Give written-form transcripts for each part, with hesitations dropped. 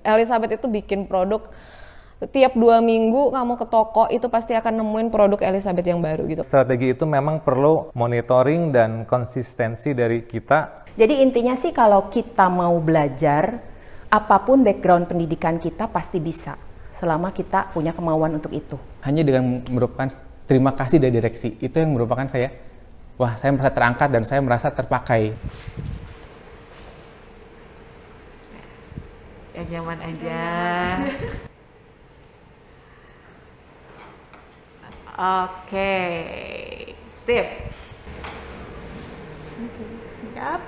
Elizabeth itu bikin produk tiap 2 minggu kamu ke toko itu pasti akan nemuin produk Elizabeth yang baru gitu. Strategi itu memang perlu monitoring dan konsistensi dari kita. Jadi intinya sih kalau kita mau belajar, apapun background pendidikan kita pasti bisa, selama kita punya kemauan untuk itu. Hanya dengan merupakan terima kasih dari direksi, itu yang merupakan saya, wah saya merasa terangkat dan saya merasa terpakai. Yang nyaman aja. Oke, sip. Siap.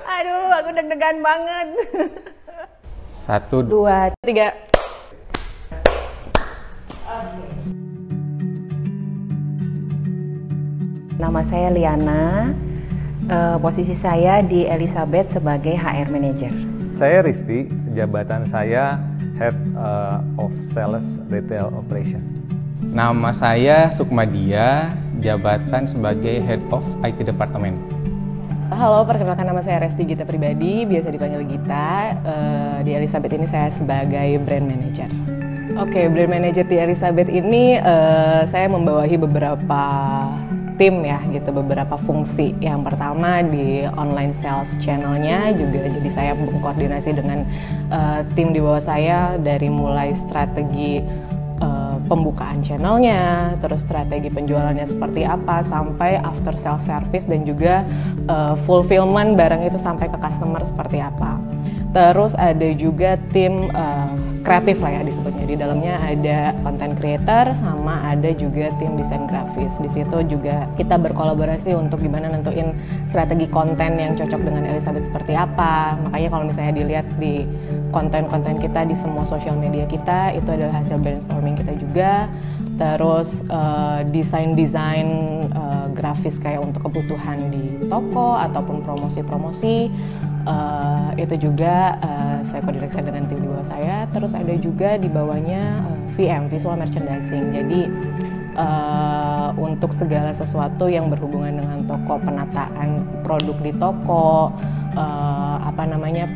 Aduh, aku deg-degan banget. 1, 2, 3. Nama saya Liana, posisi saya di Elizabeth sebagai HR Manager. Saya Risti, jabatan saya Head of Sales Retail Operation. Nama saya Sukmadia, jabatan sebagai Head of IT Department. Halo, perkenalkan nama saya Resti Gita Pribadi, biasa dipanggil Gita. Di Elizabeth ini saya sebagai Brand Manager. Oke, Brand Manager di Elizabeth ini saya membawahi beberapa tim ya gitu, beberapa fungsi. Yang pertama di online sales channelnya juga, jadi saya berkoordinasi dengan tim di bawah saya dari mulai strategi pembukaan channelnya, terus strategi penjualannya seperti apa, sampai after sales service dan juga fulfillment barang itu sampai ke customer seperti apa. Terus ada juga tim kreatif lah ya disebutnya. Di dalamnya ada content creator sama ada juga tim desain grafis. Di situ juga kita berkolaborasi untuk gimana nentuin strategi konten yang cocok dengan Elizabeth seperti apa. Makanya kalau misalnya dilihat di konten-konten kita di semua sosial media kita, itu adalah hasil brainstorming kita juga. Terus desain-desain grafis kayak untuk kebutuhan di toko ataupun promosi-promosi. Itu juga saya koordinasi dengan tim di bawah saya. Terus ada juga di bawahnya VM, Visual Merchandising. Jadi untuk segala sesuatu yang berhubungan dengan toko, penataan produk di toko,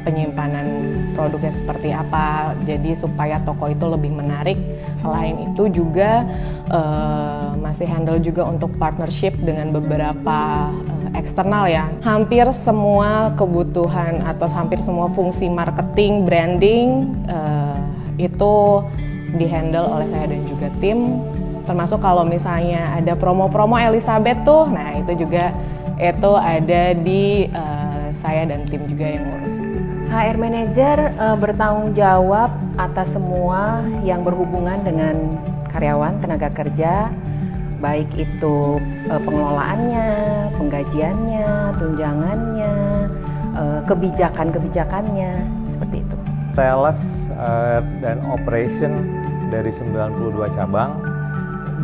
penyimpanan produknya seperti apa, jadi supaya toko itu lebih menarik. Selain itu juga masih handle juga untuk partnership dengan beberapa eksternal ya. Hampir semua kebutuhan atau hampir semua fungsi marketing, branding itu dihandle oleh saya dan juga tim. Termasuk kalau misalnya ada promo-promo Elizabeth tuh, nah itu juga itu ada di saya dan tim juga yang ngurus. HR Manager bertanggung jawab atas semua yang berhubungan dengan karyawan, tenaga kerja, baik itu pengelolaannya, penggajiannya, tunjangannya, kebijakan-kebijakannya, seperti itu. Sales dan operation dari 92 cabang,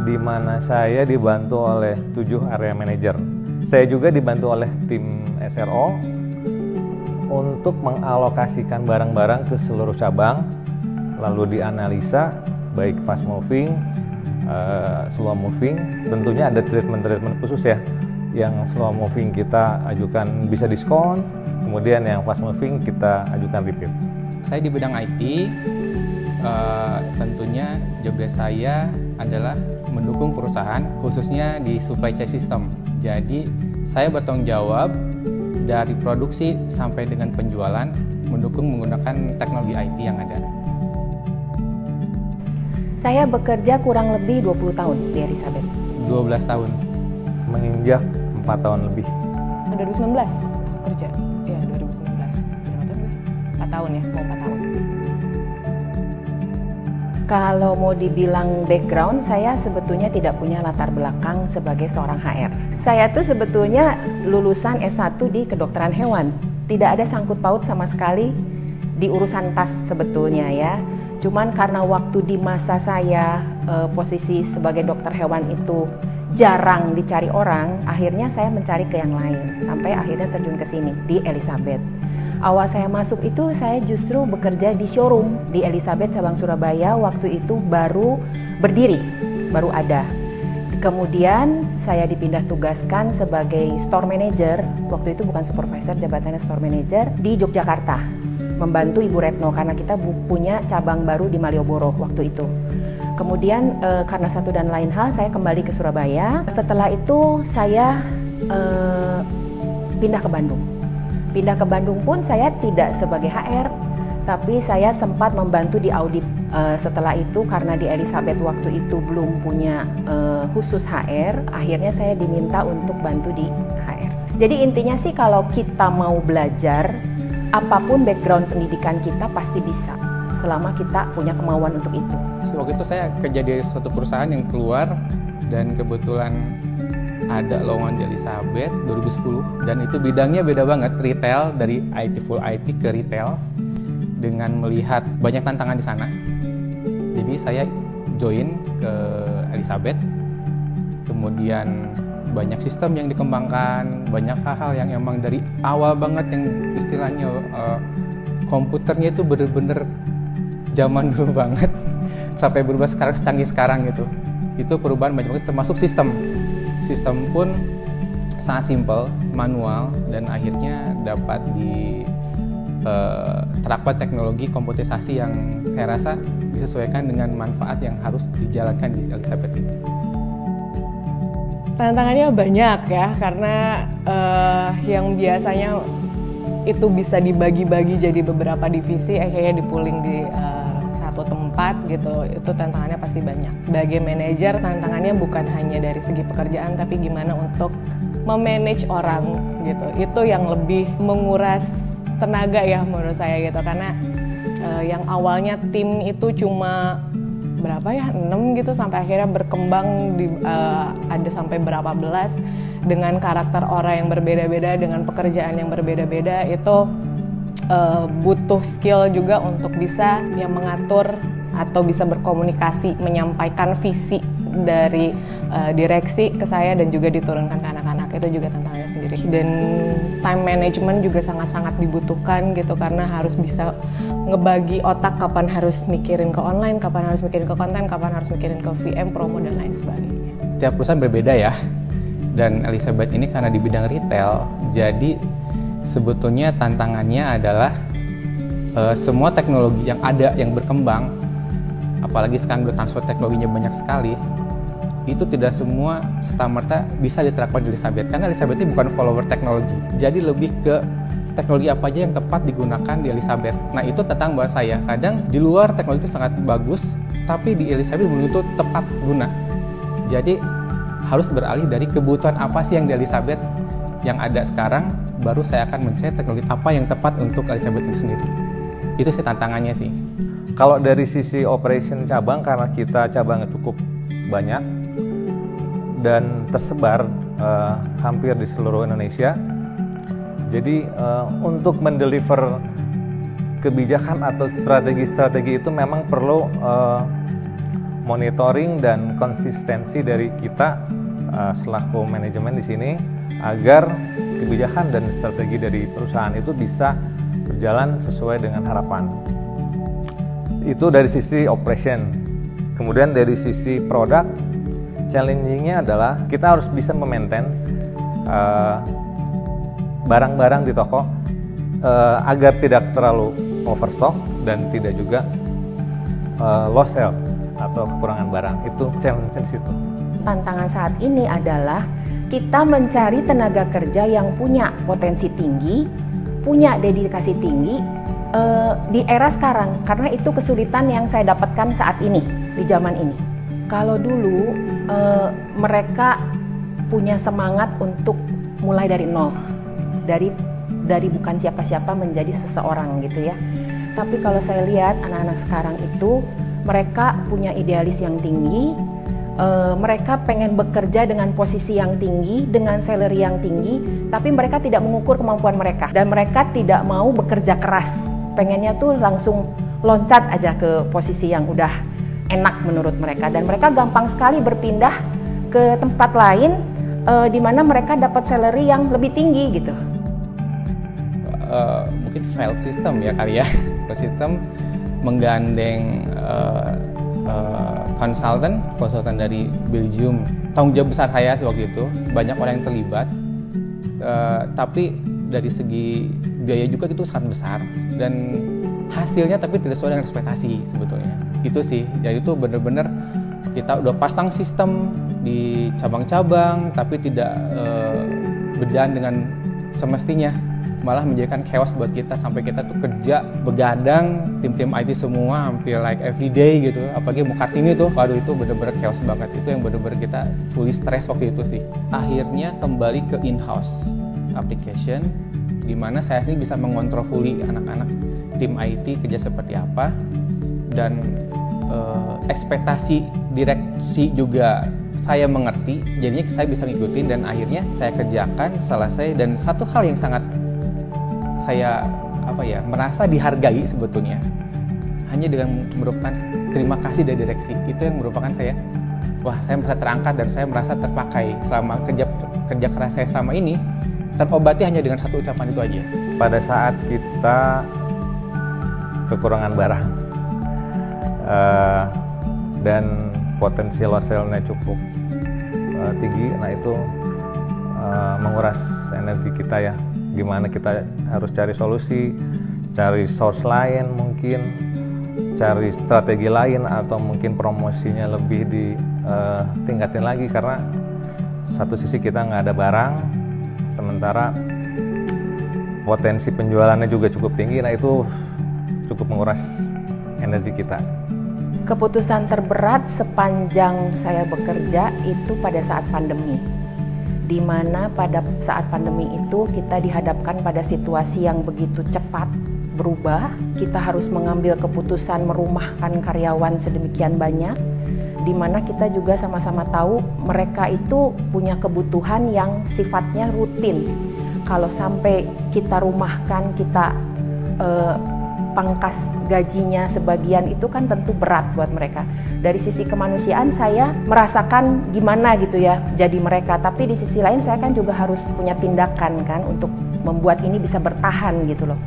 di mana saya dibantu oleh 7 area manager. Saya juga dibantu oleh tim SRO untuk mengalokasikan barang-barang ke seluruh cabang, lalu dianalisa baik fast moving, slow moving. Tentunya ada treatment khusus ya. Yang slow moving kita ajukan bisa diskon, kemudian yang fast moving kita ajukan repeat. Saya di bidang IT, tentunya job desk saya adalah mendukung perusahaan, khususnya di supply chain system. Jadi saya bertanggung jawab dari produksi sampai dengan penjualan, mendukung menggunakan teknologi IT yang ada. Saya bekerja kurang lebih 20 tahun di Elizabeth. 12 tahun. Menginjak 4 tahun lebih. 2019 aku kerja, ya 2019. Berapa tahun gue? 4 tahun ya, mau 4 tahun. Kalau mau dibilang background, saya sebetulnya tidak punya latar belakang sebagai seorang HR. Saya tuh sebetulnya lulusan S1 di kedokteran hewan. Tidak ada sangkut paut sama sekali di urusan tas sebetulnya ya. Cuman karena waktu di masa saya posisi sebagai dokter hewan itu jarang dicari orang, akhirnya saya mencari ke yang lain. Sampai akhirnya terjun ke sini, di Elizabeth. Awal saya masuk itu saya justru bekerja di showroom di Elizabeth cabang Surabaya, waktu itu baru berdiri, baru ada. Kemudian saya dipindah tugaskan sebagai store manager, waktu itu bukan supervisor, jabatannya store manager di Yogyakarta. membantu Ibu Retno karena kita punya cabang baru di Malioboro waktu itu. Kemudian karena satu dan lain hal saya kembali ke Surabaya. Setelah itu saya pindah ke Bandung. Pindah ke Bandung pun saya tidak sebagai HR, tapi saya sempat membantu di audit. Setelah itu karena di Elizabeth waktu itu belum punya khusus HR, akhirnya saya diminta untuk bantu di HR. Jadi intinya sih kalau kita mau belajar, apapun background pendidikan kita pasti bisa, selama kita punya kemauan untuk itu. Waktu itu saya kerja di suatu perusahaan yang keluar dan kebetulan ada lowongan di Elizabeth 2010 dan itu bidangnya beda banget, retail, dari IT full IT ke retail dengan melihat banyak tantangan di sana. Jadi saya join ke Elizabeth, kemudian banyak sistem yang dikembangkan, banyak hal-hal yang emang dari awal banget yang istilahnya komputernya itu bener-bener zaman dulu banget sampai berubah sekarang secanggih sekarang gitu. Itu perubahan banyak banget termasuk sistem. Sistem pun sangat simpel, manual, dan akhirnya dapat terapkan teknologi komputerisasi yang saya rasa disesuaikan dengan manfaat yang harus dijalankan di Elizabeth itu. Tantangannya banyak ya, karena yang biasanya itu bisa dibagi-bagi jadi beberapa divisi, kayaknya di-pooling di satu tempat gitu, itu tantangannya pasti banyak. Sebagai manajer, tantangannya bukan hanya dari segi pekerjaan, tapi gimana untuk memanage orang gitu. Itu yang lebih menguras tenaga ya menurut saya gitu, karena yang awalnya tim itu cuma berapa ya, 6 gitu, sampai akhirnya berkembang ada sampai berapa belas dengan karakter orang yang berbeda-beda, dengan pekerjaan yang berbeda-beda. Itu butuh skill juga untuk bisa mengatur atau bisa berkomunikasi, menyampaikan visi dari direksi ke saya dan juga diturunkan ke anak-anak. Itu juga tantangannya sendiri. Dan time management juga sangat-sangat dibutuhkan gitu, karena harus bisa ngebagi otak kapan harus mikirin ke online, kapan harus mikirin ke konten, kapan harus mikirin ke VM, promo, dan lain sebagainya. Tiap perusahaan berbeda ya, dan Elizabeth ini karena di bidang retail, jadi sebetulnya tantangannya adalah semua teknologi yang ada, yang berkembang, apalagi sekarang udah transfer teknologinya banyak sekali, itu tidak semua serta-merta bisa diterapkan di Elizabeth, karena Elizabeth ini bukan follower teknologi, jadi lebih ke teknologi apa aja yang tepat digunakan di Elizabeth. Nah itu tentang buat saya, kadang di luar teknologi itu sangat bagus, tapi di Elizabeth belum tentu tepat guna. Jadi harus beralih dari kebutuhan apa sih yang di Elizabeth yang ada sekarang, baru saya akan mencari teknologi apa yang tepat untuk Elizabeth itu sendiri. Itu sih tantangannya sih. Kalau dari sisi operation cabang, karena kita cabangnya cukup banyak dan tersebar hampir di seluruh Indonesia, jadi untuk mendeliver kebijakan atau strategi-strategi itu memang perlu monitoring dan konsistensi dari kita selaku manajemen di sini, agar kebijakan dan strategi dari perusahaan itu bisa berjalan sesuai dengan harapan. Itu dari sisi operation. Kemudian dari sisi produk, challenging-nya adalah kita harus bisa memaintain barang-barang di toko agar tidak terlalu overstock dan tidak juga low sale atau kekurangan barang. Itu challenge di situ. Tantangan saat ini adalah kita mencari tenaga kerja yang punya potensi tinggi, punya dedikasi tinggi di era sekarang, karena itu kesulitan yang saya dapatkan saat ini, di zaman ini. Kalau dulu mereka punya semangat untuk mulai dari nol, dari bukan siapa-siapa menjadi seseorang gitu ya. Tapi kalau saya lihat anak-anak sekarang itu, mereka punya idealis yang tinggi, mereka pengen bekerja dengan posisi yang tinggi, dengan salary yang tinggi, tapi mereka tidak mengukur kemampuan mereka, dan mereka tidak mau bekerja keras. Pengennya tuh langsung loncat aja ke posisi yang udah enak menurut mereka, dan mereka gampang sekali berpindah ke tempat lain di mana mereka dapat salary yang lebih tinggi gitu. Mungkin file system ya kali ya, file system menggandeng konsultan dari Belgium. Tanggung jawab besar saya waktu itu, banyak orang yang terlibat, tapi dari segi biaya juga itu sangat besar dan hasilnya tapi tidak sesuai dengan ekspektasi sebetulnya. Itu sih, jadi itu benar-benar kita udah pasang sistem di cabang-cabang tapi tidak berjalan dengan semestinya, malah menjadikan chaos buat kita sampai kita tuh kerja begadang, tim-tim IT semua hampir like every day gitu. Apalagi mau Kartini tuh, waduh itu bener-bener chaos banget. Itu yang bener-bener kita fully stress waktu itu sih. Akhirnya kembali ke in-house application, di mana saya sendiri bisa mengontrol fully anak-anak tim IT kerja seperti apa, dan ekspektasi direksi juga saya mengerti, jadinya saya bisa ngikutin dan akhirnya saya kerjakan, selesai. Dan satu hal yang sangat saya merasa dihargai sebetulnya hanya dengan merupakan terima kasih dari direksi. Itu yang merupakan saya merasa terangkat dan saya merasa terpakai selama kerja keras saya selama ini terobati hanya dengan satu ucapan itu aja. Pada saat kita kekurangan barang dan potensi loss sale-nya cukup tinggi, nah itu menguras energi kita ya. Gimana kita harus cari solusi, cari source lain mungkin, cari strategi lain, atau mungkin promosinya lebih ditingkatin lagi karena satu sisi kita nggak ada barang, sementara potensi penjualannya juga cukup tinggi. Nah itu cukup menguras energi kita. Keputusan terberat sepanjang saya bekerja itu pada saat pandemi, di mana pada saat pandemi itu kita dihadapkan pada situasi yang begitu cepat berubah. Kita harus mengambil keputusan merumahkan karyawan sedemikian banyak, di mana kita juga sama-sama tahu mereka itu punya kebutuhan yang sifatnya rutin. Kalau sampai kita rumahkan, kita pangkas gajinya sebagian, itu kan tentu berat buat mereka. Dari sisi kemanusiaan saya merasakan gimana gitu ya jadi mereka, tapi di sisi lain saya kan juga harus punya tindakan kan untuk membuat ini bisa bertahan gitu loh.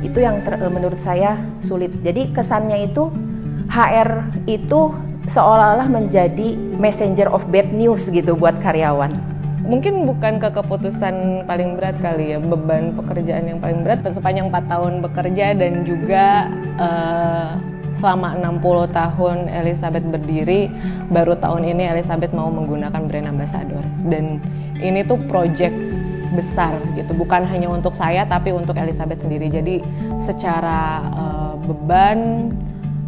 Itu yang menurut saya sulit. Jadi kesannya itu HR itu seolah-olah menjadi messenger of bad news gitu buat karyawan. Mungkin bukan ke keputusan paling berat kali ya, beban pekerjaan yang paling berat sepanjang 4 tahun bekerja dan juga selama 60 tahun Elizabeth berdiri, baru tahun ini Elizabeth mau menggunakan brand ambassador. Dan ini tuh project besar gitu, bukan hanya untuk saya tapi untuk Elizabeth sendiri. Jadi secara beban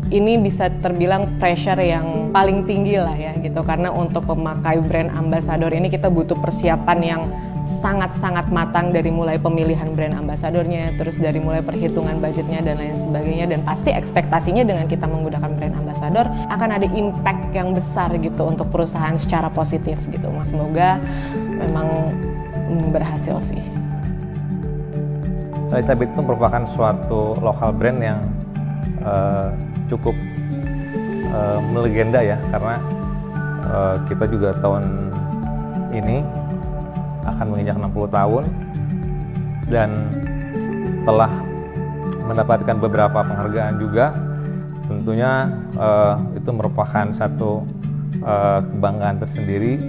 ini bisa terbilang pressure yang paling tinggi lah ya gitu, karena untuk memakai brand ambassador ini kita butuh persiapan yang sangat-sangat matang, dari mulai pemilihan brand ambassadornya, terus dari mulai perhitungan budgetnya dan lain sebagainya. Dan pasti ekspektasinya dengan kita menggunakan brand ambassador akan ada impact yang besar gitu untuk perusahaan secara positif gitu. Mas, semoga memang berhasil sih. Elizabeth itu merupakan suatu lokal brand yang cukup melegenda ya, karena kita juga tahun ini akan menginjak 60 tahun dan telah mendapatkan beberapa penghargaan juga. Tentunya itu merupakan satu kebanggaan tersendiri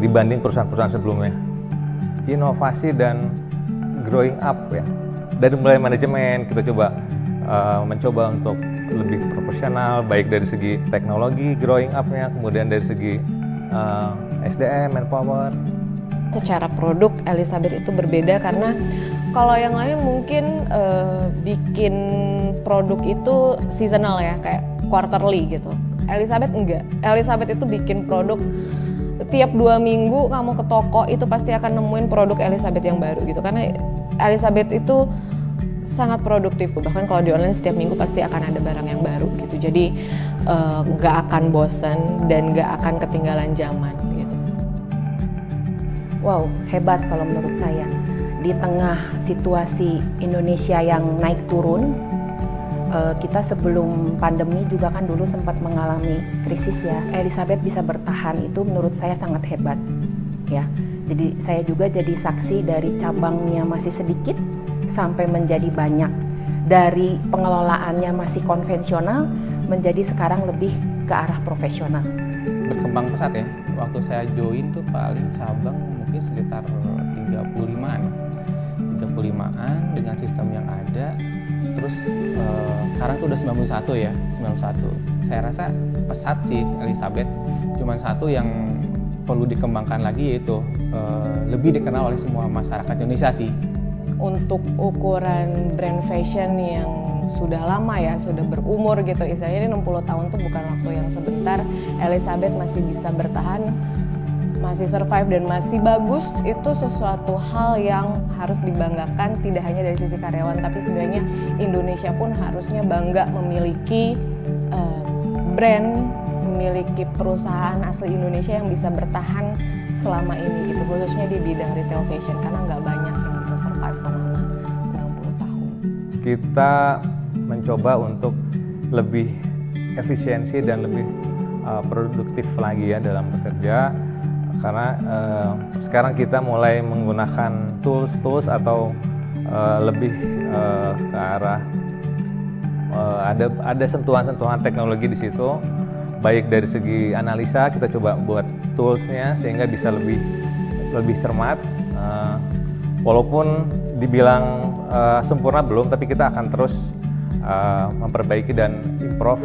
dibanding perusahaan-perusahaan sebelumnya. Inovasi dan growing up ya, dari mulai manajemen kita mencoba untuk lebih proporsional, baik dari segi teknologi growing up-nya, kemudian dari segi SDM, manpower. Secara produk Elizabeth itu berbeda karena kalau yang lain mungkin bikin produk itu seasonal ya, kayak quarterly gitu. Elizabeth enggak. Elizabeth itu bikin produk tiap 2 minggu kamu ke toko itu pasti akan nemuin produk Elizabeth yang baru gitu, karena Elizabeth itu sangat produktif. Bahkan kalau di online setiap minggu pasti akan ada barang yang baru gitu. Jadi nggak akan bosan dan nggak akan ketinggalan zaman gitu. Wow, hebat kalau menurut saya. Di tengah situasi Indonesia yang naik turun, kita sebelum pandemi juga kan dulu sempat mengalami krisis ya. Elizabeth bisa bertahan, itu menurut saya sangat hebat ya. Jadi saya juga jadi saksi dari cabangnya masih sedikit sampai menjadi banyak, dari pengelolaannya masih konvensional menjadi sekarang lebih ke arah profesional. Berkembang pesat ya. Waktu saya join tuh paling cabang mungkin sekitar 35-an 95-an dengan sistem yang ada. Terus sekarang tuh udah 91 ya, 91. Saya rasa pesat sih Elizabeth. Cuman satu yang perlu dikembangkan lagi, yaitu lebih dikenal oleh semua masyarakat Indonesia sih. Untuk ukuran brand fashion yang sudah lama ya, sudah berumur gitu, istilahnya ini 60 tahun tuh bukan waktu yang sebentar. Elizabeth masih bisa bertahan, masih survive dan masih bagus, itu sesuatu hal yang harus dibanggakan, tidak hanya dari sisi karyawan, tapi sebenarnya Indonesia pun harusnya bangga memiliki brand, memiliki perusahaan asli Indonesia yang bisa bertahan selama ini gitu, khususnya di bidang retail fashion, karena nggak banyak yang bisa survive selama 60 tahun. Kita mencoba untuk lebih efisiensi dan lebih produktif lagi ya dalam bekerja, karena sekarang kita mulai menggunakan tools atau lebih ke arah ada sentuhan-sentuhan teknologi di situ, baik dari segi analisa kita coba buat toolsnya sehingga bisa lebih cermat, walaupun dibilang sempurna belum, tapi kita akan terus memperbaiki dan improve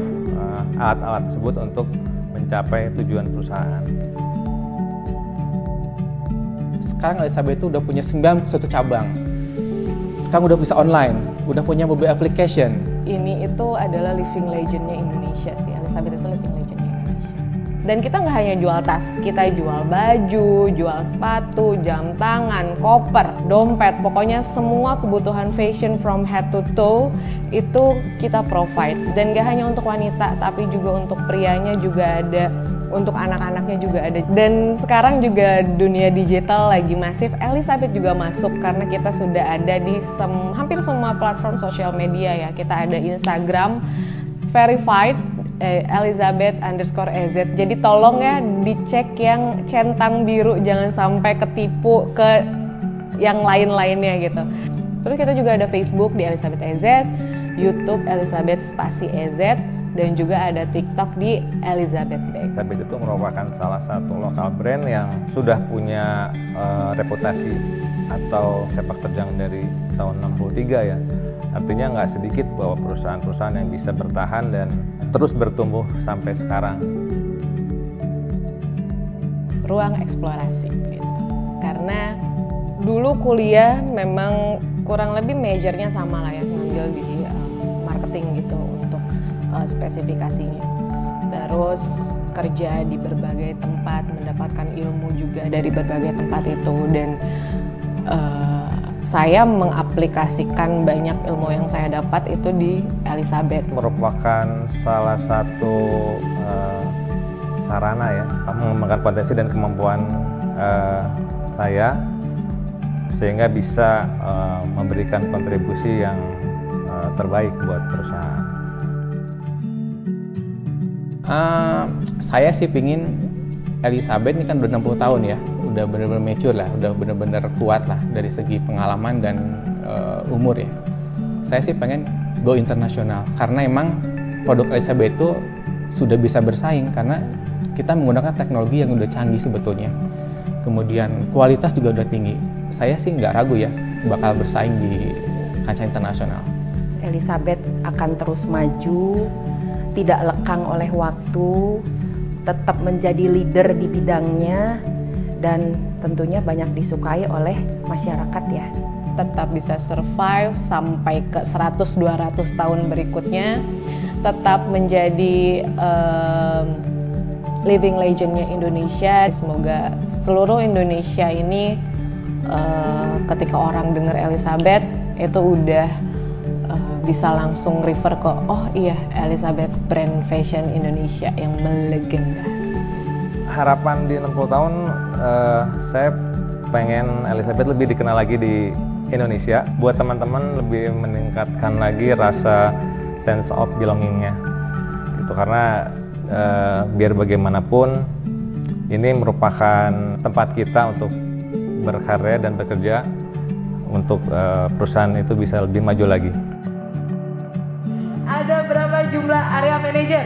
alat-alat tersebut untuk mencapai tujuan perusahaan. Sekarang Elizabeth itu udah punya 91 cabang. Sekarang udah bisa online, udah punya mobile application. Ini itu adalah living legendnya Indonesia sih, Elizabeth itu living legendnya Indonesia. Dan kita nggak hanya jual tas, kita jual baju, jual sepatu, jam tangan, koper, dompet, pokoknya semua kebutuhan fashion from head to toe itu kita provide. Dan nggak hanya untuk wanita, tapi juga untuk prianya juga ada, untuk anak-anaknya juga ada. Dan sekarang juga dunia digital lagi masif, Elizabeth juga masuk karena kita sudah ada di hampir semua platform sosial media ya. Kita ada Instagram verified Elizabeth_EZ. Jadi tolong ya dicek yang centang biru, jangan sampai ketipu ke yang lain-lainnya gitu. Terus kita juga ada Facebook di Elizabeth EZ, YouTube Elizabeth _EZ, dan juga ada TikTok di Elizabeth Bag. Elizabeth itu merupakan salah satu lokal brand yang sudah punya reputasi atau sepak terjang dari tahun 63 ya. Artinya nggak sedikit bahwa perusahaan-perusahaan yang bisa bertahan dan terus bertumbuh sampai sekarang. Ruang eksplorasi gitu. Karena dulu kuliah memang kurang lebih majornya sama lah ya, ngambil di marketing gitu untuk spesifikasinya. Terus kerja di berbagai tempat, mendapatkan ilmu juga dari berbagai tempat itu, dan saya mengaplikasikan banyak ilmu yang saya dapat itu di Elizabeth. Merupakan salah satu sarana ya, mengembangkan potensi dan kemampuan saya sehingga bisa memberikan kontribusi yang terbaik buat perusahaan. Saya sih pingin Elizabeth ini kan udah 60 tahun ya, udah benar-benar mature lah, udah benar-benar kuat lah dari segi pengalaman dan umur ya. Saya sih pengen go internasional karena emang produk Elizabeth itu sudah bisa bersaing karena kita menggunakan teknologi yang udah canggih sebetulnya. Kemudian kualitas juga udah tinggi. Saya sih nggak ragu ya bakal bersaing di kancah internasional. Elizabeth akan terus maju, tidak lekang oleh waktu, tetap menjadi leader di bidangnya, dan tentunya banyak disukai oleh masyarakat ya. Tetap bisa survive sampai ke 100-200 tahun berikutnya, tetap menjadi living legendnya Indonesia. Semoga seluruh Indonesia ini ketika orang dengar Elizabeth itu udah bisa langsung refer ke, oh iya, Elizabeth brand fashion Indonesia yang melegenda. Harapan di 60 tahun, saya pengen Elizabeth lebih dikenal lagi di Indonesia. Buat teman-teman lebih meningkatkan lagi rasa sense of belonging-nya. Gitu, karena biar bagaimanapun, ini merupakan tempat kita untuk berkarya dan bekerja untuk perusahaan itu bisa lebih maju lagi. Ada berapa jumlah area manager?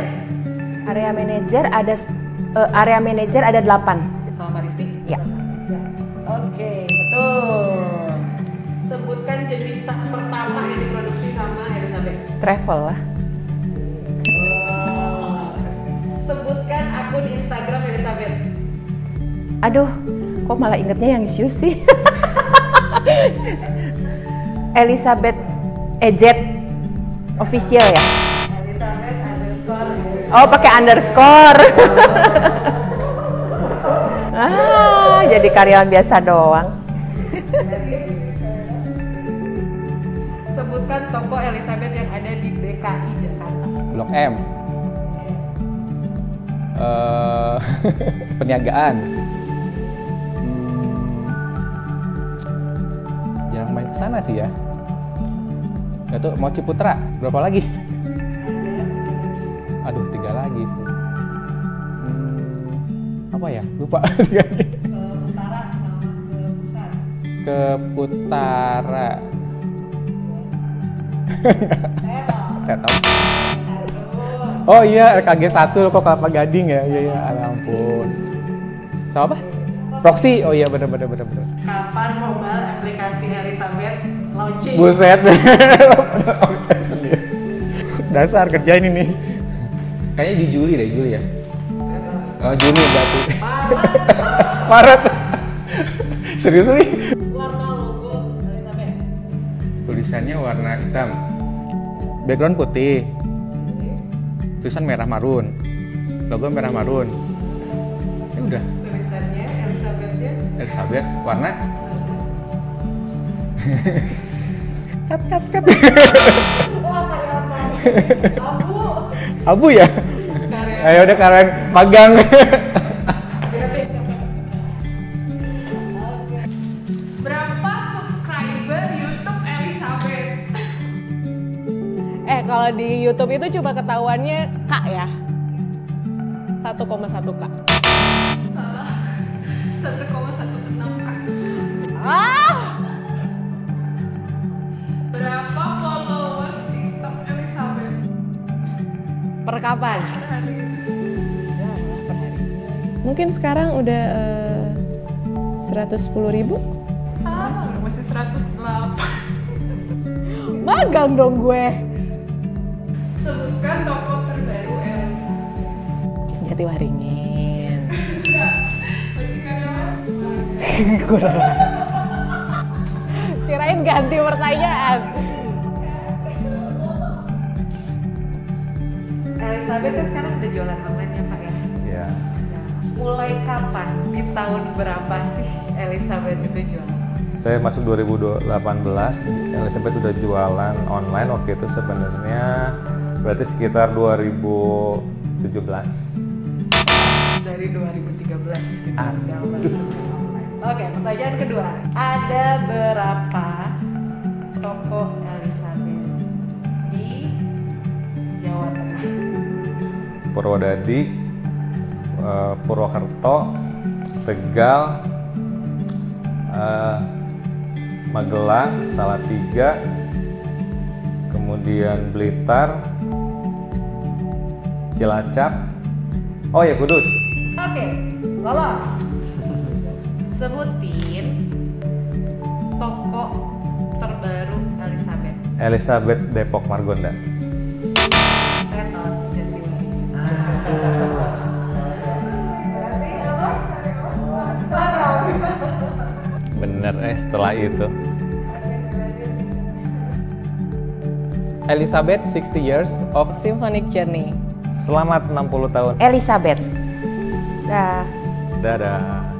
Area manager ada 8. Sama Pak Risti? Ya. Oke, betul. Sebutkan travel lah. Sebutkan akun Instagram Elizabeth. Aduh, kok malah ingetnya yang Syu sih? Elizabeth EZ official ya? Elizabeth underscore. Oh, pakai underscore. Jadi karyawan biasa doang. Sebutkan toko Elizabeth yang ada di DKI Jakarta. Blok M. Perniagaan. Jarang main ke sana sih ya. Itu mau Ciputra. Berapa lagi? Aduh, 3 lagi. Apa ya? Lupa. Ke Utara. Nggak tahu. Oh iya, RKG 1 kok Kelapa Gading ya. Iya, ampun. Sama apa? Proxy. Oh iya, bener. Kapan mobile aplikasi Elizabeth launching? Buset. Dasar kerjain ini. Kayaknya di Juli ya. Oh, Juni berarti. Maret. Serius nih? Warna logo Elizabeth. Tulisannya warna hitam. Background putih. Tulisan merah marun. Logo merah marun. Ya udah. Tulisannya Elizabethnya. Elizabeth warna. Cut. Wah, kayak apa? Abu. Abu ya? Ayo udah kalian magang. Berapa subscriber YouTube Elizabeth? Kalau di YouTube itu coba ketahuannya K ya. 1,1 K. Salah. 1,16 K. Berapa followers TikTok Elizabeth? Per kapan? Per hari. Per hari. Mungkin sekarang udah 110.000. Masih 108. Magang dong gue. Sebutkan toko terbaru Elizabeth. Jatiwaringin. Bagi karyawan. Kirain ganti pertanyaan. Elizabeth kan sekarang udah jualan online ya Pak ya? Ya. Mulai kapan? Di tahun berapa sih Elizabeth itu jualan? Saya masuk 2018, Elizabeth udah jualan online waktu itu sebenarnya berarti sekitar 2017. Dari 2013 kita udah online. Oke, pertanyaan kedua. Ada berapa toko Elizabeth di Jawa Tengah? Purwodadi, Purwokerto, Tegal, Magelang, Salatiga, kemudian Blitar, Cilacap, oh ya Kudus. Oke, lolos. Sebutin toko terbaru Elizabeth. Elizabeth Depok Margonda. Retot Jatiwaringin. Berarti apa? Magang. Bener setelah itu. Elizabeth 60 years of Symphonic Journey. Selamat 60 tahun. Elizabeth. Dah. Dadah.